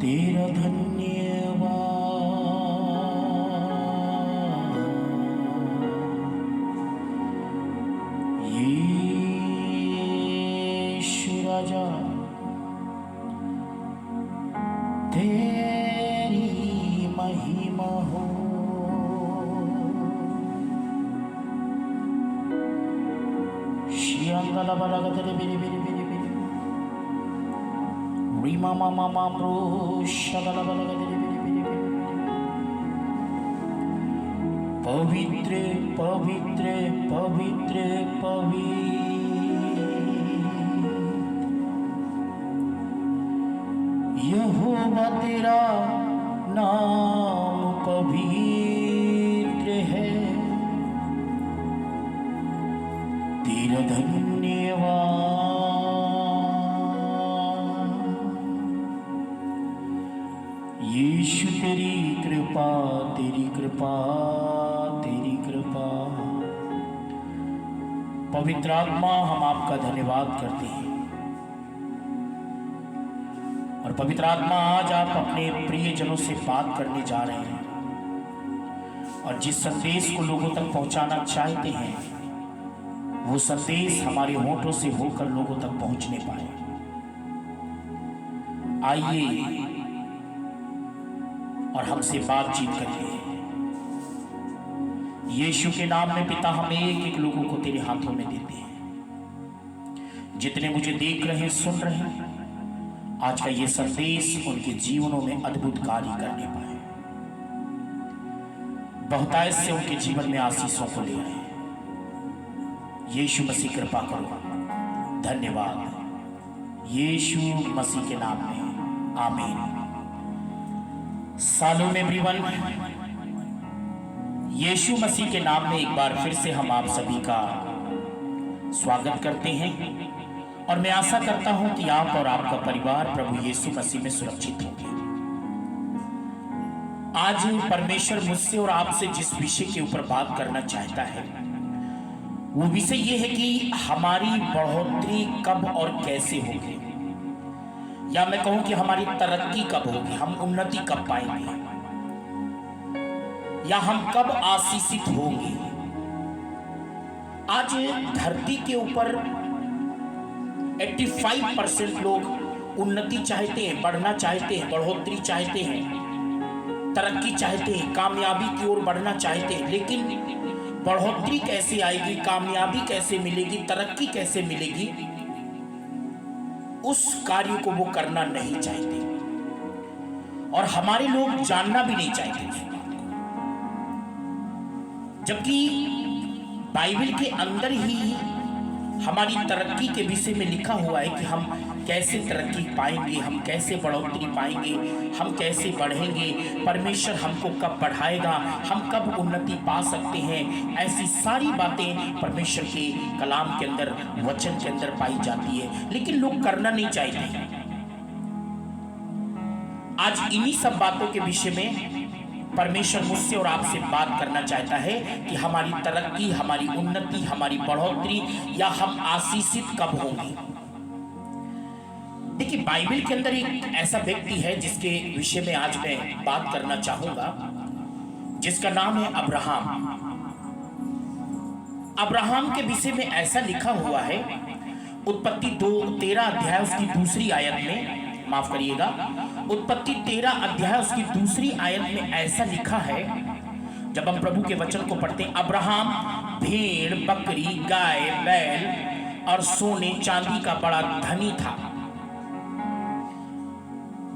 तेरा धन्यवाद यीशु राजा, तेरी महिमा हो। शियांगला बलागा तेरे बिरे बिरे बिरे बिरे रीमा मामा मामरो शगला बलागा तेरे बिरे बिरे बिरे पवित्र पवित्र पवित्र पवित्र यहोवा तेरा नाम पवित्र है। तेरा धन्यवाद यीशु, तेरी कृपा तेरी कृपा तेरी कृपा। पवित्र आत्मा, हम आपका धन्यवाद करते हैं। और पवित्र आत्मा, आज आप अपने प्रियजनों से बात करने जा रहे हैं और जिस संदेश को लोगों तक पहुंचाना चाहते हैं वो संदेश हमारे होठों से होकर लोगों तक पहुंचने पाए। आइए और हमसे बातचीत करिए। यीशु के नाम में पिता, हम एक एक लोगों को तेरे हाथों में देते हैं। जितने मुझे देख रहे हैं, सुन रहे हैं, आज का ये संदेश उनके जीवनों में अद्भुत कार्य करने पाए, बहुतायत से उनके जीवन में आशीषों को ले आए। यीशु मसीह कृपा करो। धन्यवाद यीशु मसीह के नाम में, आमीन। सालों में एवरीवन, यीशु मसीह के नाम में एक बार फिर से हम आप सभी का स्वागत करते हैं और मैं आशा करता हूं कि आप और आपका परिवार प्रभु यीशु मसीह में सुरक्षित होंगे। आज परमेश्वर मुझसे और आपसे जिस विषय के ऊपर बात करना चाहता है वो विषय ये है कि हमारी बढ़ोतरी कब और कैसे होगी, या मैं कहूं कि हमारी तरक्की कब होगी, हम उन्नति कब पाएंगे, या हम कब आशीषित होंगे। आज धरती के ऊपर 85% लोग उन्नति चाहते हैं, बढ़ना चाहते हैं, बढ़ोतरी चाहते हैं, तरक्की चाहते हैं, कामयाबी की ओर बढ़ना चाहते हैं। लेकिन बढ़ोतरी कैसे आएगी, कामयाबी कैसे मिलेगी, तरक्की कैसे मिलेगी, उस कार्य को वो करना नहीं चाहते और हमारे लोग जानना भी नहीं चाहते उस बात को। जबकि बाइबल के अंदर ही हमारी तरक्की के विषय में लिखा हुआ है कि हम कैसे तरक्की पाएंगे, हम कैसे बढ़ोतरी पाएंगे, हम कैसे बढ़ेंगे, परमेश्वर हमको कब बढ़ाएगा, हम कब उन्नति पा सकते हैं। ऐसी सारी बातें परमेश्वर के कलाम के अंदर, वचन के अंदर पाई जाती है, लेकिन लोग करना नहीं चाहते। आज इन्हीं सब बातों के विषय में परमेश्वर मुझसे और आपसे बात करना चाहता है कि हमारी तरक्की, हमारी उन्नति, हमारी बढ़ोतरी या हम आशीषित कब होंगे। देखिए, बाइबल के अंदर एक ऐसा व्यक्ति है जिसके विषय में आज मैं बात करना चाहूंगा, जिसका नाम है अब्राहम। अब्राहम के विषय में ऐसा लिखा हुआ है, उत्पत्ति 13 अध्याय उसकी दूसरी आयत में, माफ करिएगा, उत्पत्ति 13 अध्याय उसकी दूसरी आयत में ऐसा लिखा है। जब हम प्रभु के वचन को पढ़ते हैं, अब्राहम भेड़, बकरी, गाय, बैल और सोने चांदी का बड़ा धनी था।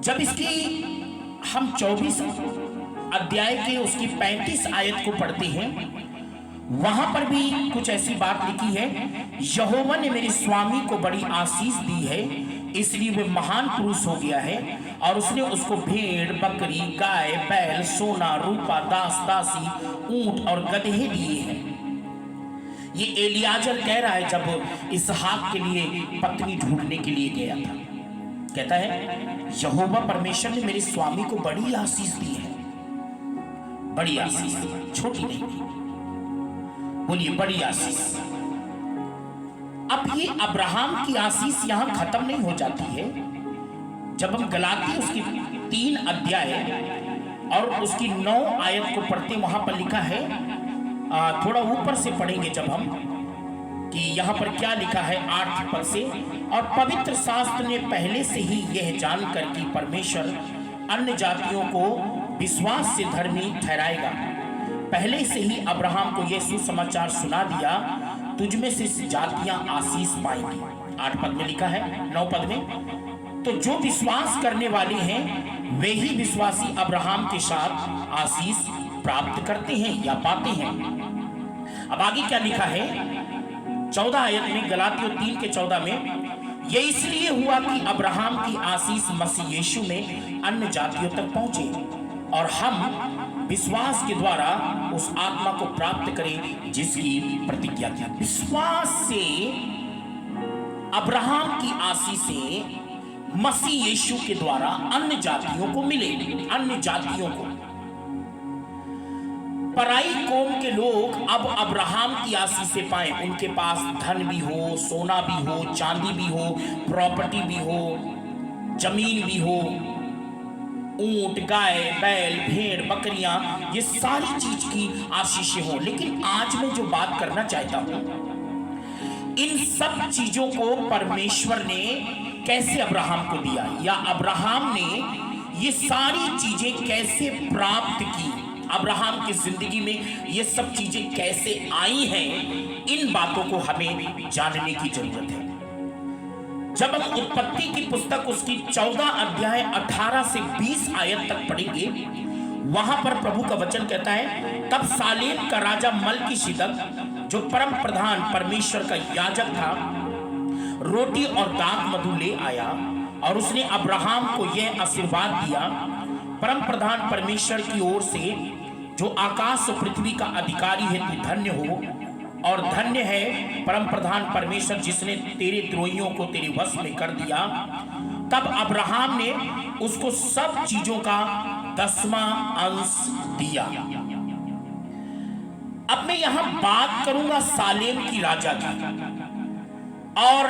जब इसकी हम 24 अध्याय के उसकी 35 आयत को पढ़ते हैं, वहां पर भी कुछ ऐसी बात लिखी है, यहोवा ने मेरे स्वामी को बड़ी आशीष दी है, इसलिए वह महान पुरुष हो गया है और उसने उसको भेड़, बकरी, गाय, बैल, सोना, रूपा, दास, दासी, ऊंट और गधे दिए हैं। ये एलियाजर कह रहा है जब इसहाक के लिए पत्नी ढूंढने के लिए गया था। कहता है, यहोवा परमेश्वर ने मेरे स्वामी को बड़ी आशीष दी है, बड़ी आशीष, छोटी नहीं, बोलिए बड़ी आशीष। अब ये अब्राहम की आशीष यहां खत्म नहीं हो जाती है। जब हम गलाती उसकी 3 अध्याय और उसकी 9 आयत को पढ़ते, वहां पर लिखा है, थोड़ा ऊपर से पढ़ेंगे जब हम, कि यहाँ पर क्या लिखा है 8 पद से। और पवित्र शास्त्र ने पहले से ही यह जानकर कि परमेश्वर अन्य जातियों को विश्वास से धर्मी ठहराएगा, पहले से ही अब्राहम को यह सुसमाचार सुना दिया, तुझ में से जातियां आशीष पाएंगी। 8 पद में लिखा है, 9 पद में, तो जो विश्वास करने वाले हैं वे ही विश्वासी अब्राहम के साथ आशीष प्राप्त करते हैं या पाते हैं। अब आगे क्या लिखा है 14 आयत में, गलातियों 3 के 14 में, यह इसलिए हुआ कि अब्राहम की आशीष मसीह यीशु में अन्य जातियों तक पहुंचे और हम विश्वास के द्वारा उस आत्मा को प्राप्त करें जिसकी प्रतिज्ञा की। विश्वास से अब्राहम की आशीषें मसीह यीशु के द्वारा अन्य जातियों को मिले। अन्य जातियों को, पराई कौम के लोग अब अब्राहम की आशीषें पाए, उनके पास धन भी हो, सोना भी हो, चांदी भी हो, प्रॉपर्टी भी हो, जमीन भी हो, ऊंट, गाय, बैल, भेड़, बकरियां, ये सारी चीज की आशीषें हो। लेकिन आज मैं जो बात करना चाहता हूं, इन सब चीजों को परमेश्वर ने कैसे अब्राहम को दिया, या अब्राहम ने ये सारी चीजें कैसे प्राप्त की, अब्राहम की जिंदगी में ये सब चीजें कैसे आई हैं, इन बातों को हमें जानने की जरूरत है। जब हम उत्पत्ति की पुस्तक उसकी 14 अध्याय 18 से 20 आयत तक पढ़ेंगे, वहां पर प्रभु का वचन कहता है, तब सालेम का राजा मल्कीशेदक, जो परम प्रधान परमेश्वर का याजक था, रोटी और दाख मधु ले आया और उसने अब्राहम को यह आशीर्वाद दिया, परम प्रधान परमेश्वर की ओर से, जो आकाश और पृथ्वी का अधिकारी है, तू धन्य हो और धन्य है परम प्रधान परमेश्वर जिसने तेरे द्रोहियों को तेरे वश में कर दिया। तब अब्राहम ने उसको सब चीजों का 10वां अंश दिया। अब मैं यहां बात करूंगा सालेम की राजा की, और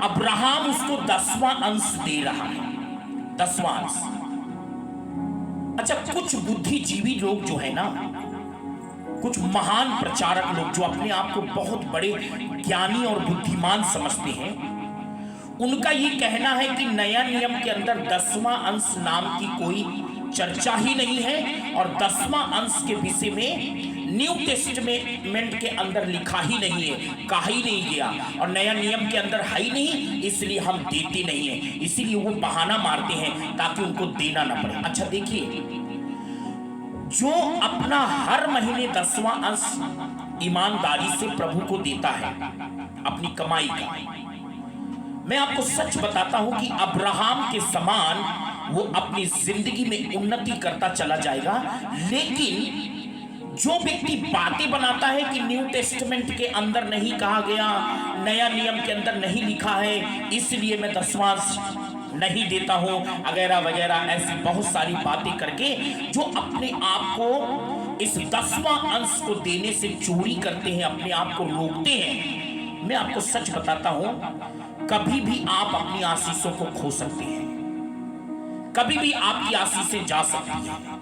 अब्राहम उसको 10वां अंश दे रहा है, 10वां अंश। अच्छा, कुछ बुद्धिजीवी लोग जो है ना, कुछ महान प्रचारक लोग जो अपने आप को बहुत बड़े ज्ञानी और बुद्धिमान समझते हैं, उनका ये कहना है कि नया नियम के अंदर 10वां अंश नाम की कोई चर्चा ही नहीं है, और 10वां अंश के विषय में न्यू टेस्टमेंट के अंदर लिखा ही नहीं है, कहा ही नहीं गया, और नया नियम के अंदर है ही नहीं, इसलिए हम देते नहीं है। इसीलिए वो बहाना मारते हैं ताकि उनको देना ना पड़े। अच्छा देखिए, जो अपना हर महीने 10वां अंश ईमानदारी से प्रभु को देता है अपनी कमाई का, मैं आपको सच बताता हूं कि अब्राहम के समान वो अपनी जिंदगी में उन्नति करता चला जाएगा। लेकिन जो व्यक्ति बातें बनाता है कि न्यू टेस्टमेंट के अंदर नहीं कहा गया, नया नियम के अंदर नहीं लिखा है, इसलिए मैं 10वां नहीं देता हूं, वगैरह वगैरह, ऐसी बहुत सारी बातें करके जो अपने आप को इस 10वां अंश को देने से चोरी करते हैं, अपने आप को रोकते हैं। मैं आपको सच बताता हूं, कभी भी आप अपनी आशीषों को खो सकते हैं, कभी भी आपकी आशीषें जा सकती हैं।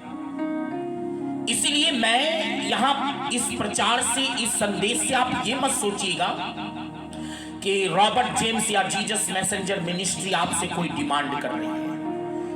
इसलिए मैं यहां इस प्रचार से, इस संदेश से आप ये मत सोचिएगा कि रॉबर्ट जेम्स या जीसस मैसेंजर मिनिस्ट्री आपसे कोई डिमांड कर रही है।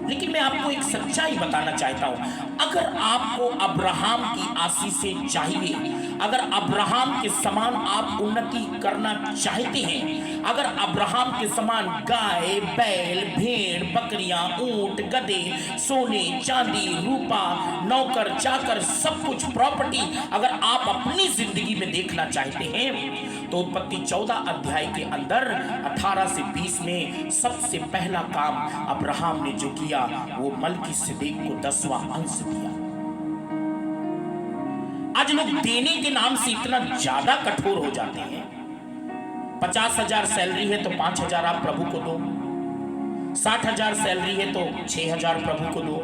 लेकिन मैं आपको एक सच्चाई बताना चाहता हूं, अगर आपको अब्राहम की आशीषें चाहिए, अगर अब्राहम के समान आप उन्नति करना चाहते हैं, अगर अब्राहम के समान गाय, बैल, भेड़, बकरियां, ऊंट, गधे, सोने, चांदी, रूपा, नौकर, चाकर, सब कुछ प्रॉपर्टी अगर आप अपनी जिंदगी में देखना चाहते हैं, तो उत्पत्ति 14 अध्याय के अंदर 18 से 20 में सबसे पहला काम अब्राहम ने जो किया, वो मल्कीशेदेक को 10वां अंश दिया। आज लोग देने के नाम से इतना ज्यादा कठोर हो जाते हैं। 50,000 सैलरी है तो 5,000 आप प्रभु को दो, 60,000 सैलरी है तो 6,000 प्रभु को दो,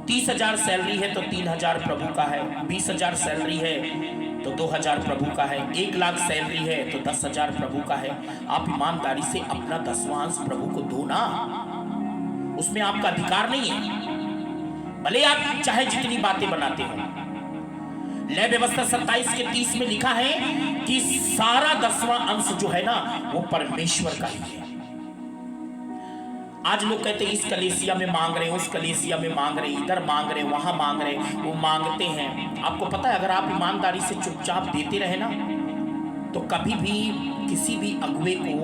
30,000 सैलरी है तो 3,000 प्रभु का है, 20,000 सैलरी है तो 2,000 प्रभु का है, 1,00,000 सैलरी है तो 10,000 प्रभु का है। आप ईमानदारी से अपना 10वां अंश प्रभु को दो ना, उसमें आपका अधिकार नहीं है। भले आप चाहे जितनी बातें बनाते हो। लय व्यवस्था 27 के 30 में लिखा है कि सारा 10वां अंश जो है ना वो परमेश्वर का ही है। आज लोग कहते हैं इस कलीसिया में मांग रहे, उस कलीसिया में मांग रहे, इधर मांग रहे, वहां मांग रहे, वो मांगते हैं। आपको पता है अगर आप ईमानदारी से चुपचाप देते रहे ना तो कभी भी किसी भी अगुवे को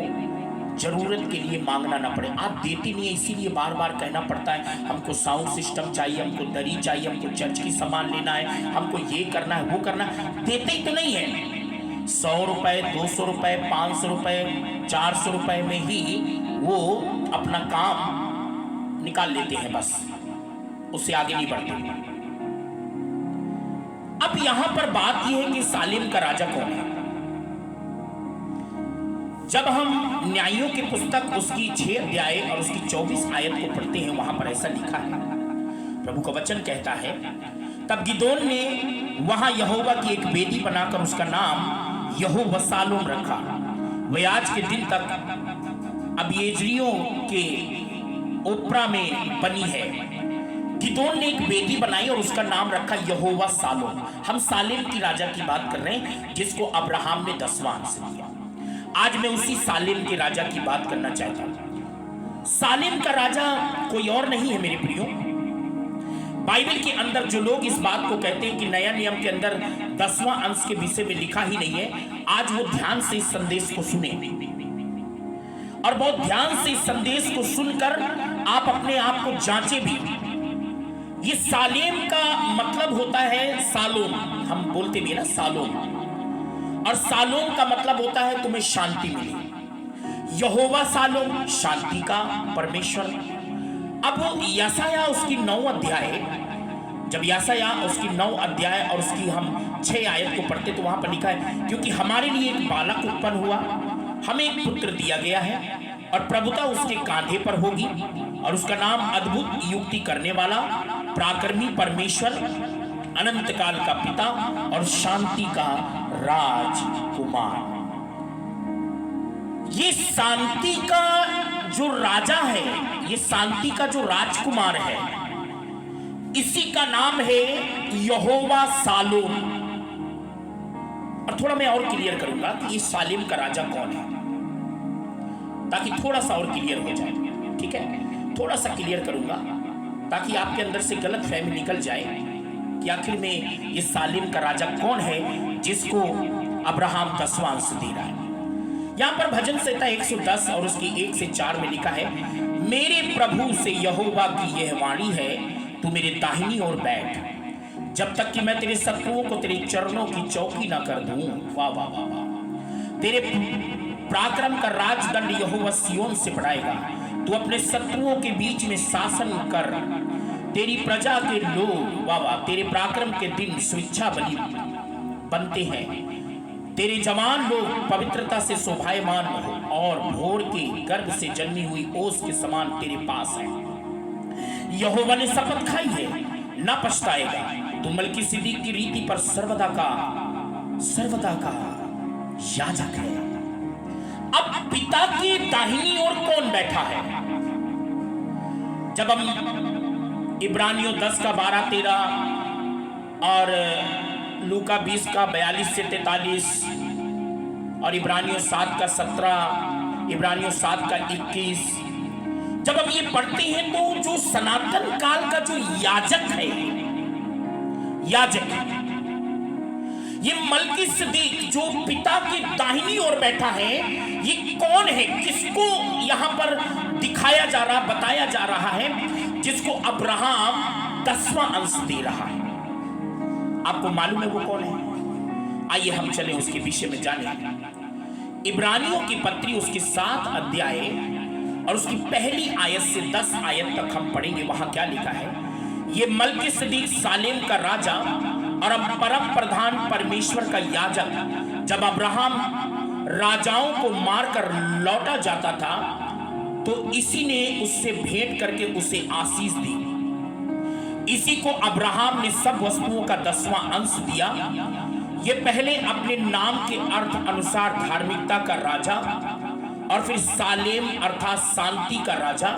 जरूरत के लिए मांगना ना पड़े। आप देते नहीं है इसीलिए बार बार कहना पड़ता है हमको साउंड सिस्टम चाहिए, हमको दरी चाहिए, हमको चर्च की सामान लेना है, हमको ये करना है, वो करना है। देते ही तो नहीं है। 100 रुपए, 200 रुपए, 500 रुपए, 400 रुपए में ही वो अपना काम निकाल लेते हैं, बस उससे आगे नहीं बढ़ते। अब यहां पर बात यह है कि सालेम का राजा कौन है। जब हम न्यायों की पुस्तक उसकी 6 अध्याय और उसकी 24 आयत को पढ़ते हैं वहां पर ऐसा लिखा है, प्रभु का वचन कहता है, तब गिदोन ने वहां यहोवा की एक वेदी बनाकर उसका नाम यहोवा सालोम रखा। वह आज के दिन तक अबीएजरियों के ओपरा में बनी है। गिदोन ने एक वेदी बनाई और उसका नाम रखा यहोवा सालोम। हम सालेम की राजा की बात कर रहे हैं जिसको अब्राहम ने 10वां अंश दिया। आज मैं उसी सालेम के राजा की बात करना चाहता हूं। सालेम का राजा कोई और नहीं है मेरे प्रियो। बाइबल के अंदर जो लोग इस बात को कहते हैं कि नया नियम के अंदर 10वां अंश के विषय में लिखा ही नहीं है, आज वो ध्यान से इस संदेश को सुने और बहुत ध्यान से इस संदेश को सुनकर आप अपने आप को जांचे भी। ये सालेम का मतलब होता है सालोम, हम बोलते भी ना सालोम, और सालोम का मतलब होता है तुम्हें शांति मिली। यहोवा सालोम शांति का परमेश्वर। अब यशायाह उसकी 9 अध्याय, जब यशायाह उसकी 9 अध्याय और उसकी हम 6 आयत को पढ़ते तो वहां पर लिखा है, क्योंकि हमारे लिए एक बालक उत्पन्न हुआ, हमें एक पुत्र दिया गया है और प्रभुता उसके कांधे पर होगी और उसका नाम अद्भुत युक्ति करने वाला, पराक्रमी परमेश्वर, अनंत काल का पिता और शांति का राजकुमार। ये शांति का जो राजा है, ये शांति का जो राजकुमार है, इसी का नाम है यहोवा सालोम। और थोड़ा मैं और क्लियर करूंगा कि ये सालेम का राजा कौन है, ताकि थोड़ा सा और क्लियर हो जाए। ठीक है, थोड़ा सा क्लियर करूंगा ताकि आपके अंदर से गलत फहमी निकल जाए कि आखिर में ये सालेम का राजा कौन है जिसको अब्राहम 10वां अंश दे रहा है। यहां पर भजन संहिता 110 और उसकी 1 से 4 में लिखा है, मेरे प्रभु से यहोवा की यह वाणी है, तू मेरे दाहिनी ओर बैठ, जब तक कि मैं तेरे शत्रुओं को तेरे चरणों की चौकी ना कर दूं। वाह वाह वाह वाह। तेरे पराक्रम का राजदंड यहोवा सिय्योन से बढ़ाएगा, तू अपने शत्रुओं के बीच में शासन कर, तेरी प्रजा के लोग, वाह वाह, तेरे पराक्रम के दिन स्वेच्छा बलि बनते हैं, तेरे जवान लोग पवित्रता से शोभायमान हो और भोर के गर्भ से जन्मी हुई ओस के समान तेरे पास है। यहोवा ने शपथ खाई है, न पछताएगा, तू मलकीसिदक की रीति पर सर्वदा का याजक है। अब पिता की दाहिनी ओर कौन बैठा है? जब हम इब्रानियों 10 का 12-13 और लूका 20 का 42 से 43 और इब्रानियों 7 का 17, इब्रानियों 7 का 21, जब हम ये पढ़ते हैं तो जो सनातन काल का जो याजक है, ये मलकीसिदक जो पिता की दाहिनी ओर बैठा है, ये कौन है? किसको यहां पर दिखाया जा रहा, बताया जा रहा है, जिसको अब्राहम 10वां अंश दे रहा है। आपको मालूम है वो कौन है? आइए हम चलें उसके विषय में जानें। इब्रानियों की पत्री उसके 7 अध्याय और उसकी पहली आयत से 10 आयत तक हम पढ़ेंगे। वहां क्या लिखा है? ये मलकीसिदक सालेम का राजा और अब परम प्रधान परमेश्वर का याजक, जब अब्राहम राजाओं को मारकर लौटा जाता था तो इसी ने उससे भेंट करके उसे आशीष दी। इसी को अब्राहम ने सब वस्तुओं का 10वां अंश दिया। ये पहले अपने नाम के अर्थ अनुसार धार्मिकता का राजा और फिर सालेम अर्थात शांति का राजा,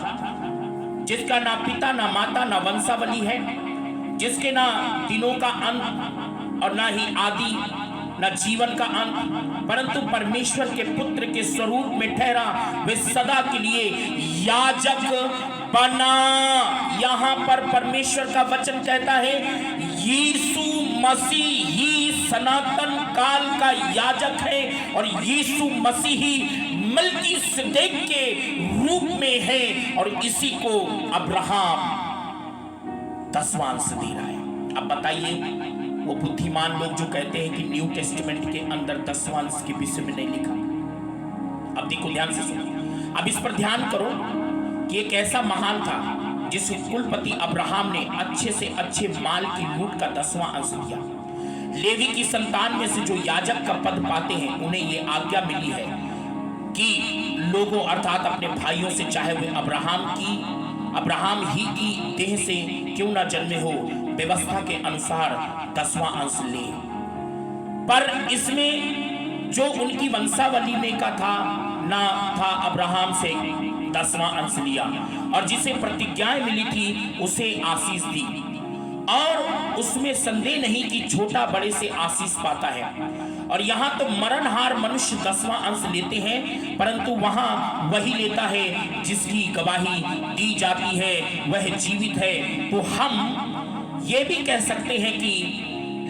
जिसका ना पिता ना माता ना वंशावली है, जिसके ना दिनों का अंत और ना ही आदि, न जीवन का अंत, परंतु परमेश्वर के पुत्र के स्वरूप में ठहरा, वे सदा के लिए याजक बना। यहां पर परमेश्वर का वचन कहता है यीशु मसीह ही सनातन काल का याजक है और यीशु मसीह ही मल्कीसेदेक के रूप में है, और इसी को अब्राहम 10वां अंश दे रहा है। अब बताइए वो बुद्धिमान लोग जो कहते हैं कि न्यू टेस्टमेंट के अंदर 10वां अंश के विषय में नहीं लिखा। अब देखो, ध्यान से सुनो, अब इस पर ध्यान करो कि एक ऐसा महान था जिसे कुलपति अब्राहम ने अच्छे से अच्छे माल की लूट का 10वां अंश दिया। लेवी की संतान में से जो याजक का पद पाते हैं उन्हें ये आज्ञा मिली है कि लोगों अर्थात अपने भाइयों से, चाहे वे अब्राहम ही की देह से क्यों ना जन्मे हो, व्यवस्था के अनुसार 10वां अंश ले। पर इसमें जो उनकी वंशावली में का था ना था अब्राहम से 10वां अंश लिया, और जिसे प्रतिज्ञाएं मिली थी उसे आशीष दी, और उसमें संदेह नहीं कि छोटा बड़े से आशीष पाता है। और यहाँ तो मरणहार मनुष्य 10वां अंश लेते हैं, परंतु वहां वही लेता है जिसकी गवाही दी जाती है वह जीवित है। तो हम ये भी कह सकते हैं कि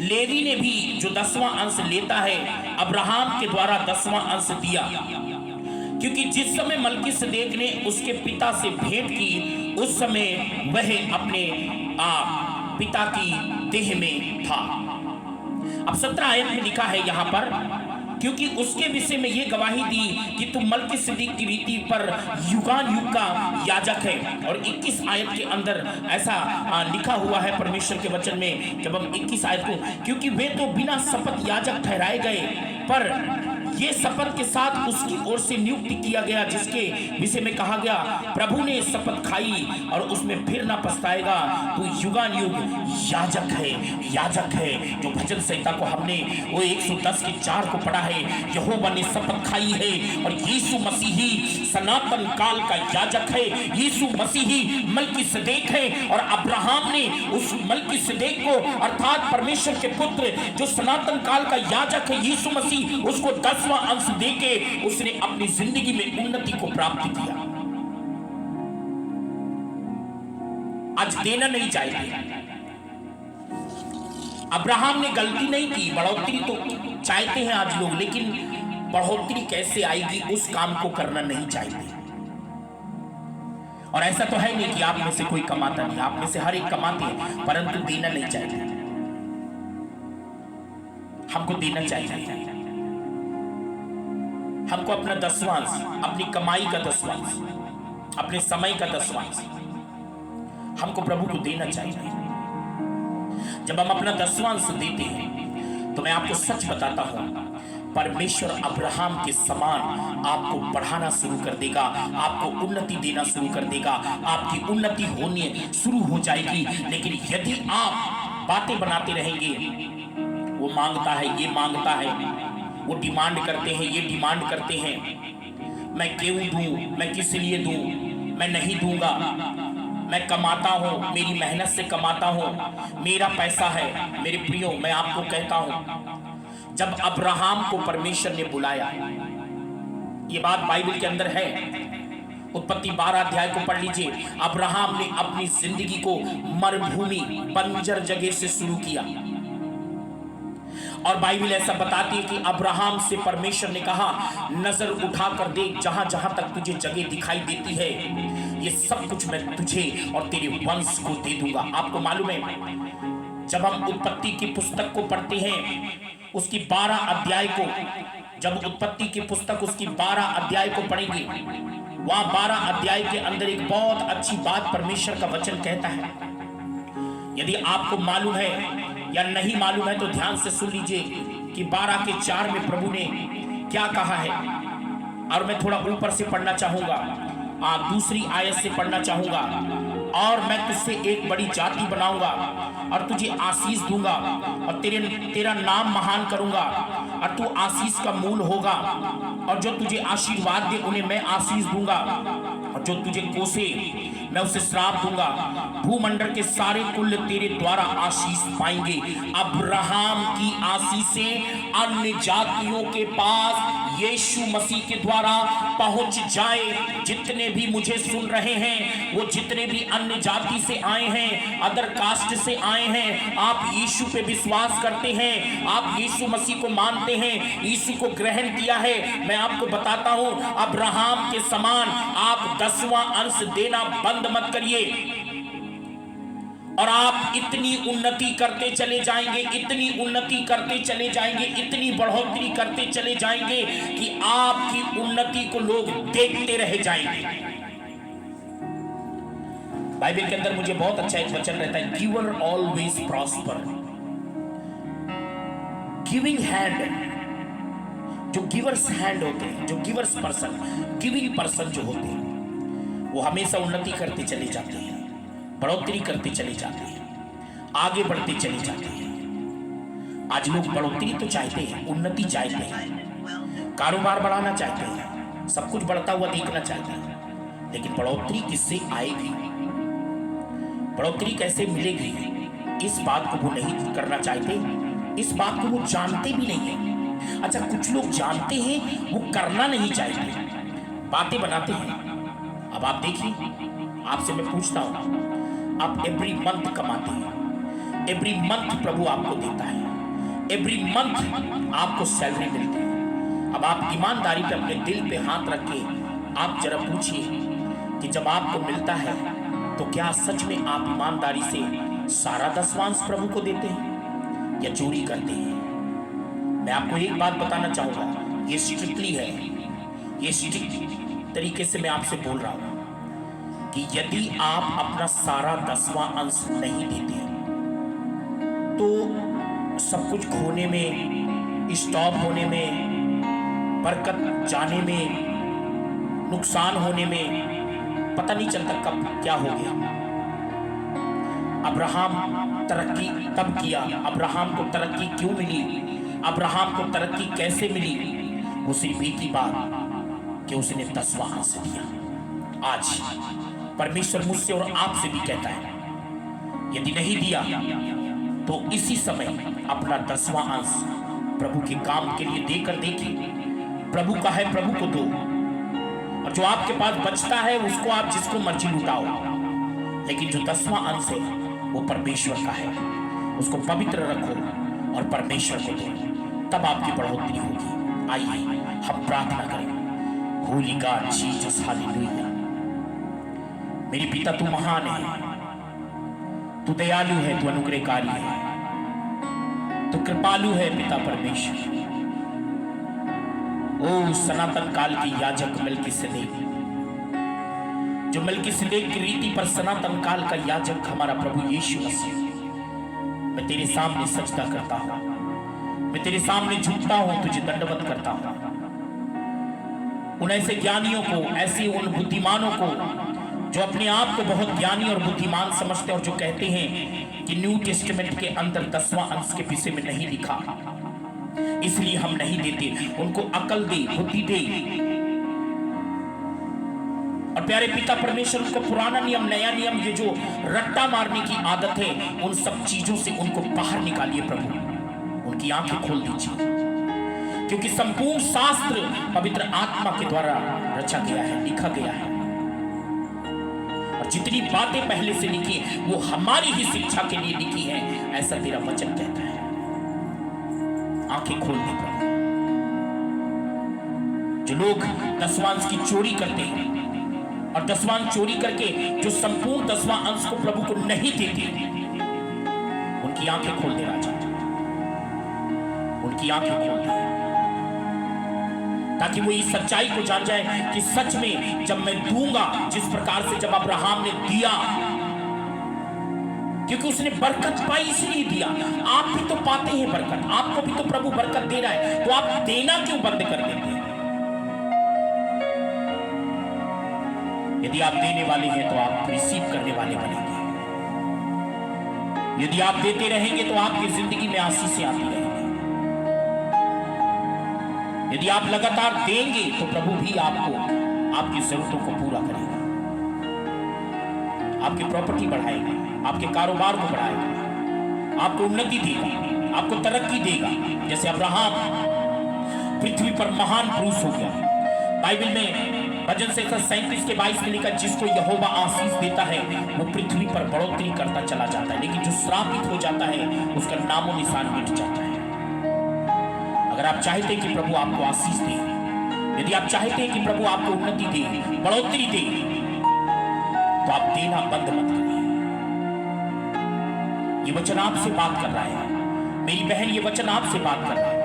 लेवी ने भी जो 10वां अंश लेता है अब्राहम के द्वारा 10वां अंश दिया, क्योंकि जिस समय मल्कीसेदेक ने उसके पिता से भेंट की उस समय वह अपने पिता की देह में था। अब 17 आयत में लिखा है यहाँ पर, क्योंकि उसके विषय में यह गवाही दी कि तू मल्कीसेदेक की रीति पर युगान युग का याजक है। और 21 आयत के अंदर ऐसा लिखा हुआ है परमेश्वर के वचन में, जब हम 21 आयत को, क्योंकि वे तो बिना शपथ याजक ठहराए गए, पर ये शपथ के साथ उसकी ओर से नियुक्त किया गया, जिसके विषय में कहा गया प्रभु ने शपथ खाई और उसमें फिर ना पछताएगा, तो युगान युग याजक है। जो भजन संहिता को हमने वो 110 के 4 को पढ़ा है, यहोवा ने शपथ खाई है और यीशु मसीह ही सनातन काल का याजक है। यीशु मसीह ही मल्कीसेदेक है, और अब्राहम ने उस मल्कीसेदेक को अर्थात परमेश्वर के पुत्र जो सनातन काल का याजक है यीशु मसीह, उसको 10वां अंश देके उसने अपनी जिंदगी में उन्नति को प्राप्त किया। आज देना नहीं चाहिए। अब्राहम ने गलती नहीं की, बढ़ोतरी तो चाहते हैं आज लोग, लेकिन बढ़ोतरी कैसे आएगी उस काम को करना नहीं चाहिए। और ऐसा तो है नहीं कि आप में से कोई कमाता नहीं, आप में से हर एक कमाते हैं, परंतु देना नहीं चाहिए। हमको देना चाहिए। हमको अपना 10वां अंश, अपनी कमाई का 10वां अंश, अपने समय का 10वां अंश हमको प्रभु को देना चाहिए। जब हम अपना 10वां अंश देते हैं तो मैं आपको सच बताता हूं, परमेश्वर अब्राहम के समान आपको बढ़ाना शुरू कर देगा, आपको उन्नति देना शुरू कर देगा, आपकी उन्नति होने शुरू हो जाएगी। लेकिन यदि आप बातें बनाते रहेंगे, वो मांगता है, ये मांगता है, वो डिमांड करते हैं, ये डिमांड करते हैं, मैं क्यों दूं, मैं किस लिए दूं, मैं नहीं दूंगा, मैं कमाता हूं, मेरी मेहनत से कमाता हूं, मेरा पैसा है। मेरे प्रियो, मैं आपको कहता हूं, जब अब्राहम को परमेश्वर ने बुलाया, ये बात बाइबल के अंदर है, उत्पत्ति 12 अध्याय को पढ़ लीजिए। अब्राहम ने अपनी जिंदगी को मरुभूमि बंजर जगह से शुरू किया, और बाइबल ऐसा बताती है कि अब्राहम से परमेश्वर ने कहा, नजर उठाकर देख, जहां जहां तक तुझे जगह दिखाई देती है, ये सब कुछ मैं तुझे और तेरे वंश को दे दूंगा। आपको मालूम है, जब हम उत्पत्ति की पुस्तक को पढ़ते हैं, उसकी 12 अध्याय को, जब उत्पत्ति की पुस्तक उसकी 12 अध्याय को पढ़ेंगे, वहां 12 अध्याय के अंदर एक बहुत अच्छी बात परमेश्वर का वचन कहता है। यदि आपको मालूम है या नहीं मालूम है तो ध्यान से सुन लीजिए कि 12 के 4 में प्रभु ने क्या कहा है। और मैं थोड़ा ऊपर से पढ़ना चाहूंगा, दूसरी आयत से पढ़ना चाहूंगा। और मैं तुझसे एक बड़ी जाति बनाऊंगा और तुझे आशीष दूंगा, और तेरा नाम महान करूंगा, और तू आशीष का मूल होगा, और जो तुझे आशीर्वाद दे उन्हें मैं आशीष दूंगा, और जो तुझे कोसे मैं उसे श्राप दूंगा। भूमंडल के सारे कुल तेरे द्वारा आशीष पाएंगे। अब्राहम की आशीषें अन्य जातियों के पास यीशु मसीह के द्वारा पहुंच जाए। जितने भी मुझे सुन रहे हैं, वो जितने भी अन्य जाति से आए हैं, अदर कास्ट से आए हैं, आप यीशु पे विश्वास करते हैं, आप यीशु मसीह को मानते हैं, यीशु को ग्रहण किया है, मैं आपको बताता हूं, अब्राहम के समान आप 10वां अंश देना बंद मत करिए और आप इतनी उन्नति करते चले जाएंगे, इतनी उन्नति करते चले जाएंगे, इतनी बढ़ोतरी करते चले जाएंगे कि आपकी उन्नति को लोग देखते रह जाएंगे। बाइबल के अंदर मुझे बहुत अच्छा एक वचन रहता है, giver always prosper. Giving hand, जो गिवर्स हैंड होते हैं, जो गिवर्स पर्सन, गिविंग पर्सन जो होते हैं, वो हमेशा उन्नति करते चले जाते हैं, बढ़ोतरी करते चले जाते हैं, आगे बढ़ते चले जाते हैं। आज लोग बढ़ोतरी तो चाहते हैं, उन्नति चाहते हैं, कारोबार बढ़ाना चाहते हैं, सब कुछ बढ़ता हुआ देखना चाहते हैं, लेकिन बढ़ोतरी किससे आएगी, बढ़ोतरी कैसे मिलेगी, इस बात को वो नहीं करना चाहते, इस बात को वो जानते भी नहीं है। अच्छा, कुछ लोग जानते हैं, वो करना नहीं चाहते, बातें बनाते हैं। अब आप देखिए, आपसे मैं पूछता हूं, आप एवरी मंथ कमाते हैं, एवरी मंथ प्रभु आपको देता है, एवरी मंथ आपको सैलरी मिलती है। अब आप ईमानदारी पे अपने दिल पे हाथ रख के आप जरा पूछिए कि जब आपको मिलता है तो क्या सच में आप ईमानदारी से सारा 10वां प्रभु को देते हैं या चोरी करते हैं? मैं आपको एक बात बताना चाहूंगा, ये स्ट्रिक्टली है, ये स्ट्रिक्ट तरीके से मैं आपसे बोल रहा हूं कि यदि आप अपना सारा 10वां अंश नहीं देते तो सब कुछ खोने में, स्टॉप होने में, बरकत जाने में, नुकसान होने में पता नहीं चलता कब क्या हो गया। अब्राहम तरक्की तब किया, अब्राहम को तरक्की क्यों मिली, अब्राहम को तरक्की कैसे मिली? वो सिर्फ एक ही बात कि उसने 10वां अंश दिया। आज परमेश्वर मुझसे और आपसे भी कहता है, यदि नहीं दिया तो इसी समय अपना 10वां अंश प्रभु के काम के लिए देकर देखिए। प्रभु का है, प्रभु को दो, और जो आपके पास बचता है उसको आप जिसको मर्जी लुटाओ, लेकिन जो 10वां अंश है वो परमेश्वर का है, उसको पवित्र रखो और परमेश्वर को दो, तब आपकी बढ़ोतरी होगी। आइए हम प्रार्थना करें। Holi God Jesus, hallelujah. मेरे पिता, तू महान है, तू दयालु है, तू अनुग्रहकारी है, तू कृपालु है पिता परमेश्वर। ओ सनातन काल की याजक मलकीसेदेक, जो मलकीसेदेक की रीति पर सनातन काल का याजक हमारा प्रभु यीशु मसीह, मैं तेरे सामने सजदा करता हूं, मैं तेरे सामने झुकता हूं, तुझे दंडवत करता हूं। उन ऐसे ज्ञानियों को, ऐसे उन बुद्धिमानों को जो अपने आप को बहुत ज्ञानी और बुद्धिमान समझते हैं और जो कहते हैं कि न्यू टेस्टामेंट के अंदर 10वां अंश के विषय में नहीं लिखा, इसलिए हम नहीं देते, उनको अकल दे, बुद्धि दे। और प्यारे पिता परमेश्वर, उनको पुराना नियम, नया नियम, ये जो रट्टा मारने की आदत है, उन सब चीजों से उनको बाहर निकालिए प्रभु, उनकी आंखें खोल दीजिए, क्योंकि संपूर्ण शास्त्र पवित्र आत्मा के द्वारा रचा गया है, लिखा गया है, और जितनी बातें पहले से लिखी वो हमारी ही शिक्षा के लिए लिखी है, ऐसा तेरा वचन कहता है। आंखें खोल दे प्रभु। जो लोग 10वां अंश की चोरी करते हैं और 10वां अंश चोरी करके जो संपूर्ण 10वां अंश को प्रभु को नहीं देते, उनकी आंखें खोल दे राजा, उनकी आंखें खोल दे, ताकि वो इस सच्चाई को जान जाए कि सच में जब मैं दूंगा, जिस प्रकार से जब अब्राहम ने दिया, क्योंकि उसने बरकत पाई इसलिए दिया। आप भी तो पाते हैं बरकत, आपको भी तो प्रभु बरकत दे रहा है, तो आप देना क्यों बंद कर देते हैं? यदि आप देने वाले हैं तो आप रिसीव करने वाले बनेंगे। यदि आप देते रहेंगे तो आपकी जिंदगी में आशीषें आती रहेंगी। यदि आप लगातार देंगे तो प्रभु भी आपको, आपकी जरूरतों को पूरा करेगा। आपकी प्रॉपर्टी बढ़ाएगा, आपके कारोबार को बढ़ाएगा, आपको उन्नति देगा, आपको तरक्की देगा। जैसे अब्राहम पृथ्वी पर महान पुरुष हो गया। बाइबल में भजन संहिता 37 के 22 में लिखा, जिसको यहोवा आशीष देता है वो पृथ्वी पर बढ़ोतरी करता चला जाता है, लेकिन जो श्रापित हो जाता है उसका नामो निशान मिट जाता है। अगर आप चाहते हैं कि प्रभु आपको आशीष दे, यदि आप चाहते हैं कि प्रभु आपको उन्नति दे, बढ़ोतरी दे, तो आप देना बंद मत करिए। ये वचन आपसे बात कर रहा है, मेरी बहन ये वचन आपसे बात कर रहा है,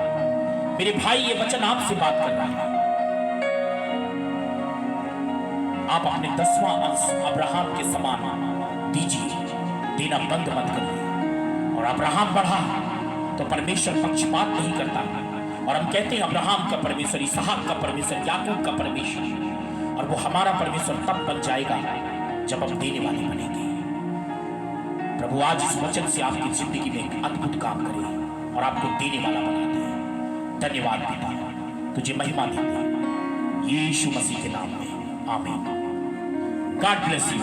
मेरे भाई ये वचन आपसे बात कर रहा है। आप अपने 10वां अंश अब्राहम के समान दीजिए, देना बंद मत करिए। और अब्राहम बढ़ा तो परमेश्वर पक्षपात नहीं करता। और हम कहते हैं अब्राहम का परमेश्वर, इसहाक का परमेश्वर, याकूब का परमेश्वर, और वो हमारा परमेश्वर तब बन जाएगा जब हम देने वाले बनेंगे। प्रभु आज इस वचन से आपकी जिंदगी में एक अद्भुत काम करे और आपको देने वाला बना दे। धन्यवाद पिता, तुझे महिमा देते यीशु मसीह के नाम में, आमीन। God bless you.